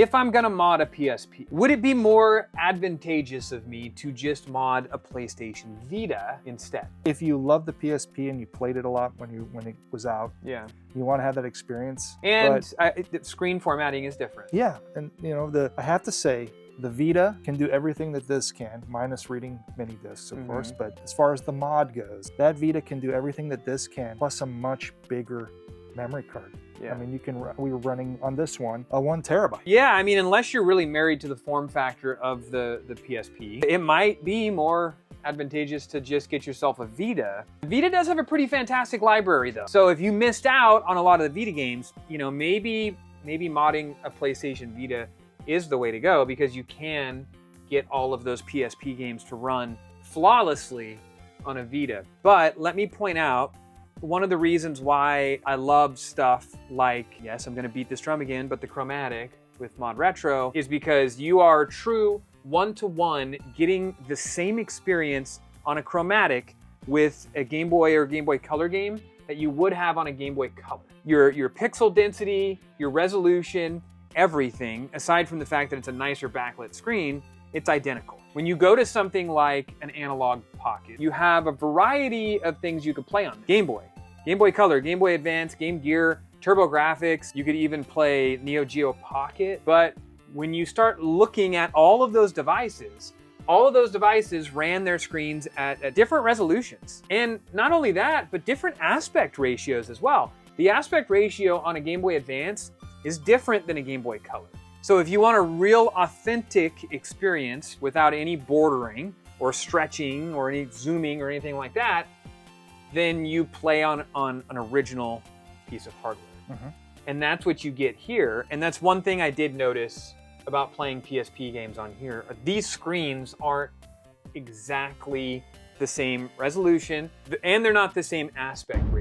If I'm gonna mod a PSP, would it be more advantageous of me to just mod a PlayStation Vita instead? If you love the PSP and you played it a lot when it was out, Yeah. you want to have that experience. And screen formatting is different. Yeah, and you know, I have to say, the Vita can do everything that this can, minus reading mini discs, of course. But as far as the mod goes, that Vita can do everything that this can, plus a much bigger memory card. Yeah. I mean, we were running on this one a 1 terabyte. Yeah, I mean, unless you're really married to the form factor of the PSP, it might be more advantageous to just get yourself a Vita. Vita does have a pretty fantastic library though. So if you missed out on a lot of the Vita games, you know, maybe modding a PlayStation Vita is the way to go, because you can get all of those PSP games to run flawlessly on a Vita. But let me point out, one of the reasons why I love stuff like, yes, I'm gonna beat this drum again, but the chromatic with Mod Retro, is because you are true one-to-one getting the same experience on a chromatic with a Game Boy or Game Boy Color game that you would have on a Game Boy Color. Your pixel density, your resolution, everything, aside from the fact that it's a nicer backlit screen, it's identical. When you go to something like an Analog Pocket, you have a variety of things you could play on. Game Boy, Game Boy Color, Game Boy Advance, Game Gear, TurboGrafx, you could even play Neo Geo Pocket. But when you start looking at all of those devices ran their screens at different resolutions. And not only that, but different aspect ratios as well. The aspect ratio on a Game Boy Advance is different than a Game Boy Color. So if you want a real authentic experience without any bordering or stretching or any zooming or anything like that, then you play on an original piece of hardware. And that's what you get here. And that's one thing I did notice about playing PSP games on here. These screens aren't exactly the same resolution, and they're not the same aspect ratio.